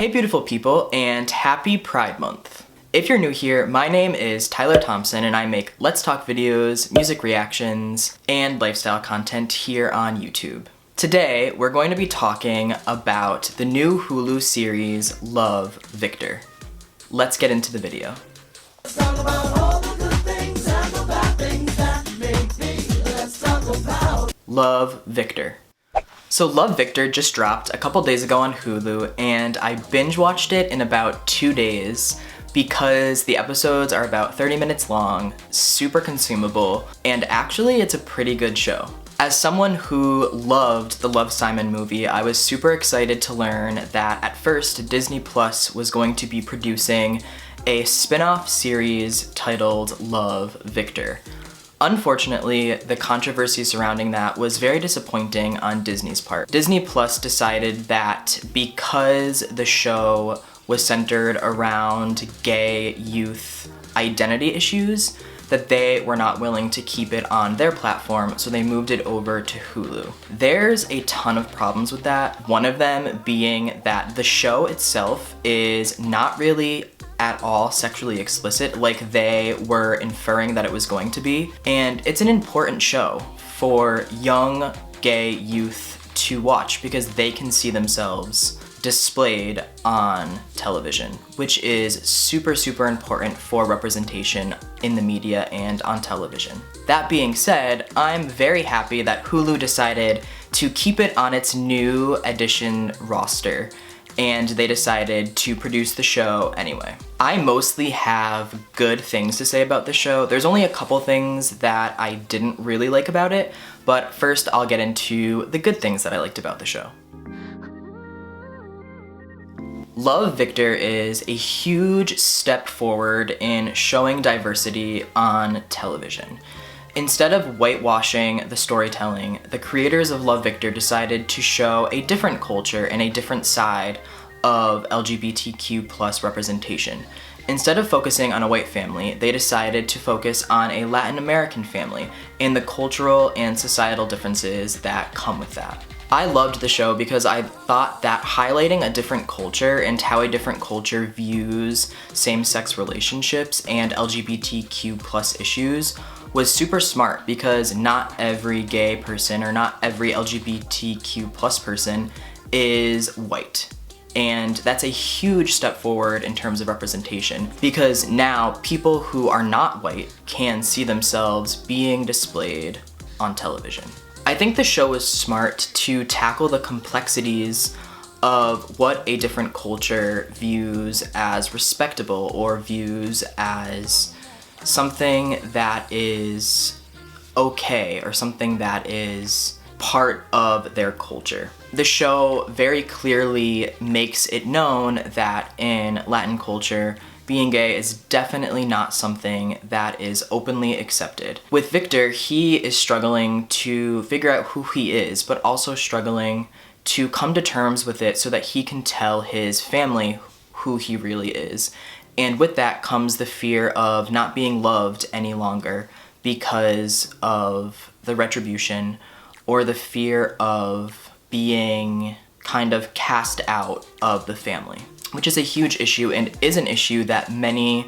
Hey beautiful people, and happy Pride Month. If you're new here, my name is Tyler Thompson and I make Let's Talk videos, music reactions, and lifestyle content here on YouTube. Today, we're going to be talking about the new Hulu series, Love, Victor. Let's get into the video. Let's talk about all the good things and the bad things that make me. Let's talk about Love, Victor. So Love, Victor just dropped a couple days ago on Hulu, and I binge watched it in about 2 days because the episodes are about 30 minutes long, super consumable, and actually it's a pretty good show. As someone who loved the Love, Simon movie, I was super excited to learn that at first Disney Plus was going to be producing a spin-off series titled Love, Victor. Unfortunately, the controversy surrounding that was very disappointing on Disney's part. Disney Plus decided that because the show was centered around gay youth identity issues, that they were not willing to keep it on their platform, so they moved it over to Hulu. There's a ton of problems with that, one of them being that the show itself is not really at all sexually explicit like they were inferring that it was going to be, and it's an important show for young gay youth to watch because they can see themselves displayed on television, which is super important for representation in the media and on television. That being said, I'm very happy that Hulu decided to keep it on its new edition roster, and they decided to produce the show anyway. I mostly have good things to say about the show. There's only a couple things that I didn't really like about it, but first I'll get into the good things that I liked about the show. Love, Victor is a huge step forward in showing diversity on television. Instead of whitewashing the storytelling, the creators of Love, Victor decided to show a different culture and a different side of LGBTQ plus representation. Instead of focusing on a white family, they decided to focus on a Latin American family and the cultural and societal differences that come with that. I loved the show because I thought that highlighting a different culture and how a different culture views same-sex relationships and LGBTQ plus issues was super smart, because not every gay person or not every LGBTQ plus person is white. And that's a huge step forward in terms of representation, because now people who are not white can see themselves being displayed on television. I think the show is smart to tackle the complexities of what a different culture views as respectable or views as something that is okay or something that is part of their culture. The show very clearly makes it known that in Latin culture, being gay is definitely not something that is openly accepted. With Victor, he is struggling to figure out who he is, but also struggling to come to terms with it so that he can tell his family who he really is. And with that comes the fear of not being loved any longer because of the retribution, or the fear of being kind of cast out of the family, which is a huge issue and is an issue that many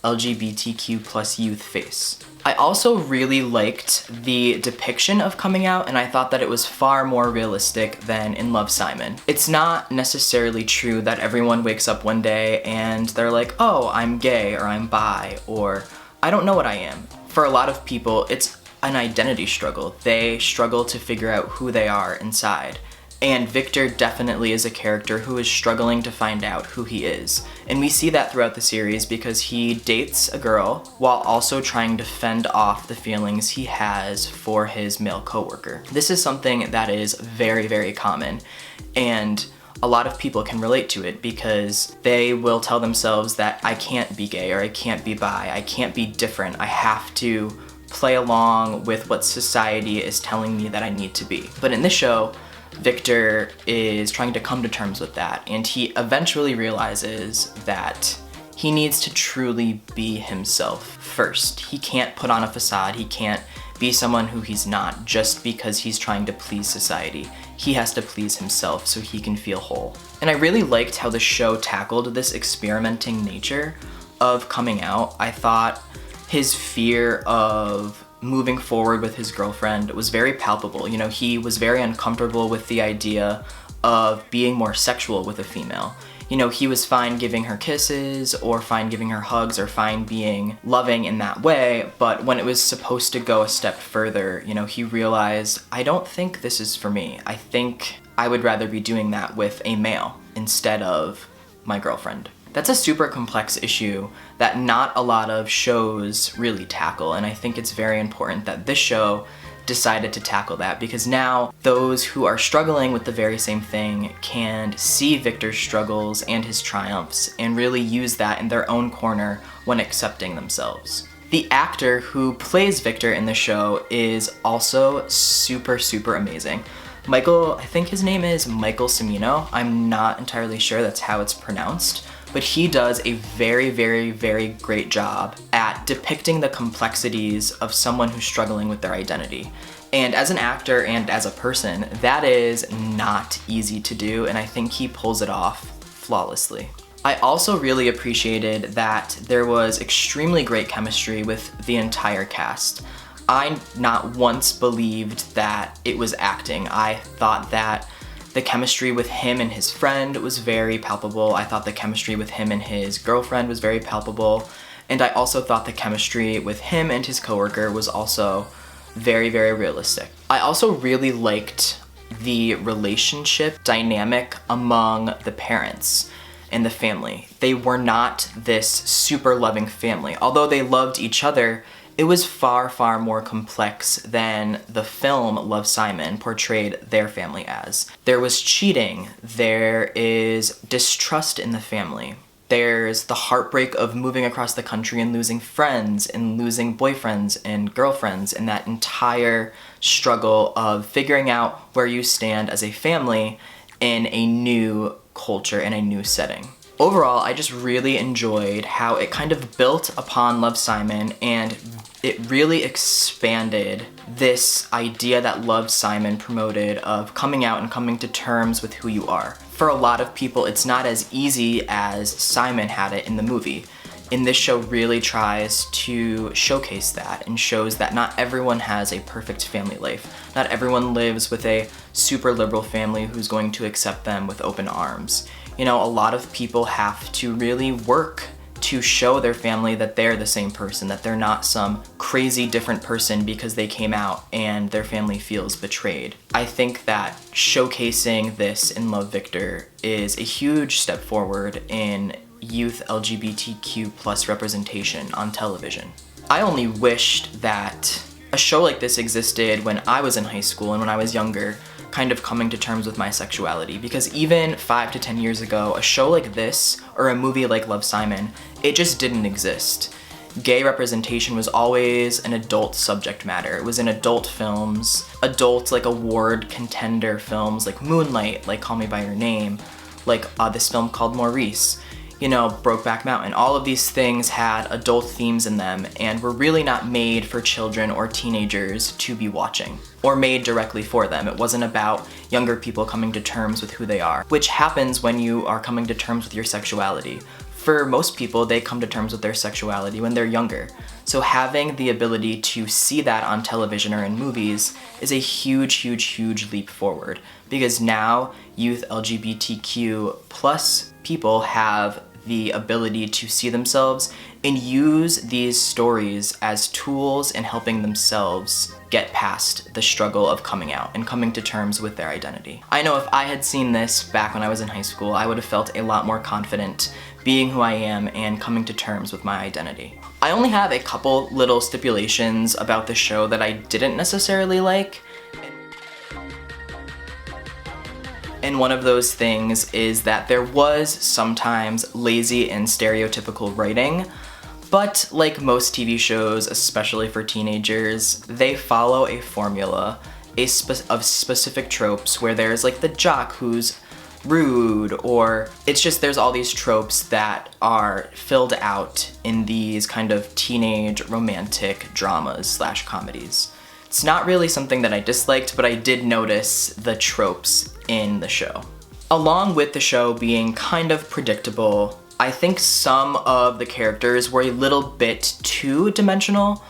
LGBTQ plus youth face. I also really liked the depiction of coming out, and I thought that it was far more realistic than in Love, Simon. It's not necessarily true that everyone wakes up one day and they're like, oh, I'm gay, or I'm bi, or I don't know what I am. For a lot of people, it's an identity struggle. They struggle to figure out who they are inside. And Victor definitely is a character who is struggling to find out who he is. And we see that throughout the series because he dates a girl while also trying to fend off the feelings he has for his male coworker. This is something that is very common, and a lot of people can relate to it because they will tell themselves that I can't be gay, or I can't be bi, I can't be different, I have to play along with what society is telling me that I need to be. But in this show, Victor is trying to come to terms with that, and he eventually realizes that he needs to truly be himself first. He can't put on a facade, he can't be someone who he's not just because he's trying to please society. he has to please himself so he can feel whole. And I really liked how the show tackled this experimenting nature of coming out. I thought his fear of moving forward with his girlfriend was very palpable. You know, he was very uncomfortable with the idea of being more sexual with a female. You know, he was fine giving her kisses or fine giving her hugs or fine being loving in that way, but when it was supposed to go a step further, you know, he realized, I don't think this is for me. I think I would rather be doing that with a male instead of my girlfriend. That's a super complex issue that not a lot of shows really tackle, and I think it's very important that this show decided to tackle that, because now those who are struggling with the very same thing can see Victor's struggles and his triumphs and really use that in their own corner when accepting themselves. The actor who plays Victor in the show is also super, super amazing. Michael, I think his name is Michael Cimino. I'm not entirely sure that's how it's pronounced, but he does a very, very, very great job at depicting the complexities of someone who's struggling with their identity. And as an actor and as a person, that is not easy to do, and I think he pulls it off flawlessly. I also really appreciated that there was extremely great chemistry with the entire cast. I not once believed that it was acting. I thought that the chemistry with him and his friend was very palpable. I thought the chemistry with him and his girlfriend was very palpable. And I also thought the chemistry with him and his coworker was also very, very realistic. I also really liked the relationship dynamic among the parents and the family. They were not this super loving family. Although they loved each other, it was far, far more complex than the film Love, Simon portrayed their family as. There was cheating, there is distrust in the family, there's the heartbreak of moving across the country and losing friends and losing boyfriends and girlfriends, and that entire struggle of figuring out where you stand as a family in a new culture, in a new setting. Overall, I just really enjoyed how it kind of built upon Love, Simon, and it really expanded this idea that Love, Simon promoted of coming out and coming to terms with who you are. For a lot of people, it's not as easy as Simon had it in the movie. And this show really tries to showcase that and shows that not everyone has a perfect family life. Not everyone lives with a super liberal family who's going to accept them with open arms. You know, a lot of people have to really work to show their family that they're the same person, that they're not some crazy different person because they came out and their family feels betrayed. I think that showcasing this in Love, Victor is a huge step forward in youth LGBTQ plus representation on television. I only wished that a show like this existed when I was in high school and when I was younger, kind of coming to terms with my sexuality, because even 5 to 10 years ago, a show like this or a movie like Love, Simon, it just didn't exist. Gay representation was always an adult subject matter. It was in adult films, adult like award contender films like Moonlight, like Call Me By Your Name, like this film called Maurice, you know, Brokeback Mountain. All of these things had adult themes in them and were really not made for children or teenagers to be watching, or made directly for them. It wasn't about younger people coming to terms with who they are, which happens when you are coming to terms with your sexuality. For most people, they come to terms with their sexuality when they're younger. So having the ability to see that on television or in movies is a huge, huge, huge leap forward, because now youth LGBTQ plus people have the ability to see themselves and use these stories as tools in helping themselves get past the struggle of coming out and coming to terms with their identity. I know if I had seen this back when I was in high school, I would have felt a lot more confident being who I am and coming to terms with my identity. I only have a couple little stipulations about the show that I didn't necessarily like. And one of those things is that there was sometimes lazy and stereotypical writing, but like most TV shows, especially for teenagers, they follow a formula of specific tropes where there's like the jock who's rude, or it's just there's all these tropes that are filled out in these kind of teenage romantic dramas / comedies. It's not really something that I disliked, but I did notice the tropes in the show. Along with the show being kind of predictable, I think some of the characters were a little bit two-dimensional.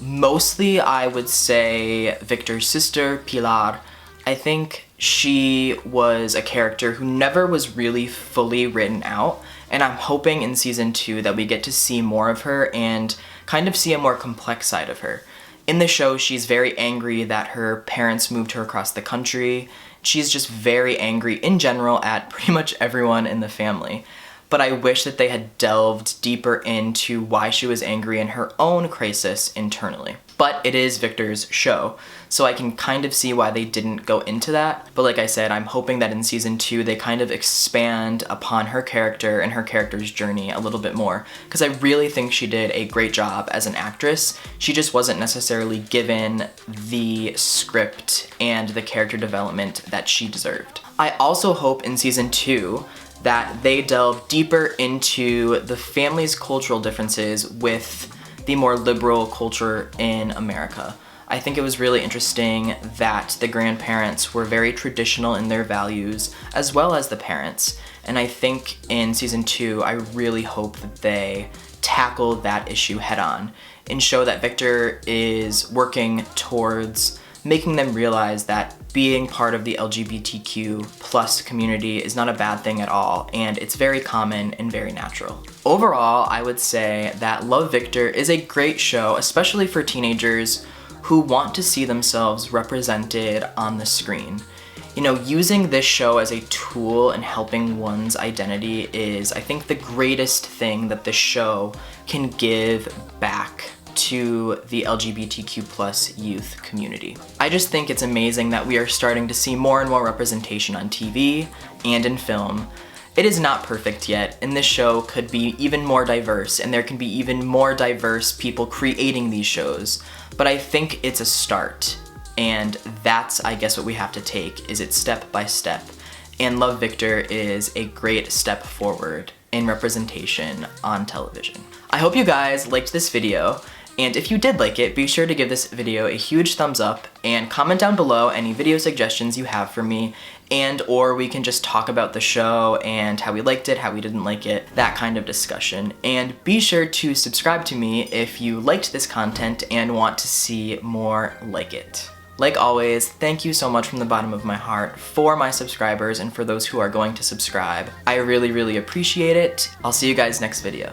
Mostly I would say Victor's sister, Pilar. I think she was a character who never was really fully written out, and I'm hoping in season 2 that we get to see more of her and kind of see a more complex side of her. In the show, she's very angry that her parents moved her across the country. She's just very angry in general at pretty much everyone in the family. But I wish that they had delved deeper into why she was angry and her own crisis internally. But it is Victor's show, so I can kind of see why they didn't go into that. But like I said, I'm hoping that in season 2 they kind of expand upon her character and her character's journey a little bit more, because I really think she did a great job as an actress. She just wasn't necessarily given the script and the character development that she deserved. I also hope in season 2 that they delve deeper into the family's cultural differences with the more liberal culture in America. I think it was really interesting that the grandparents were very traditional in their values, as well as the parents. And I think in season 2, I really hope that they tackle that issue head on and show that Victor is working towards making them realize that being part of the LGBTQ plus community is not a bad thing at all, and it's very common and very natural. Overall, I would say that Love, Victor is a great show, especially for teenagers who want to see themselves represented on the screen. You know, using this show as a tool in helping one's identity is, I think, the greatest thing that the show can give back to the LGBTQ plus youth community. I just think it's amazing that we are starting to see more and more representation on TV and in film. It is not perfect yet, and this show could be even more diverse, and there can be even more diverse people creating these shows, but I think it's a start, and that's, I guess, what we have to take, is it step by step, and Love, Victor is a great step forward in representation on television. I hope you guys liked this video, and if you did like it, be sure to give this video a huge thumbs up and comment down below any video suggestions you have for me, and or we can just talk about the show and how we liked it, how we didn't like it, that kind of discussion. And be sure to subscribe to me if you liked this content and want to see more like it. Like always, thank you so much from the bottom of my heart for my subscribers and for those who are going to subscribe. I really, really appreciate it. I'll see you guys next video.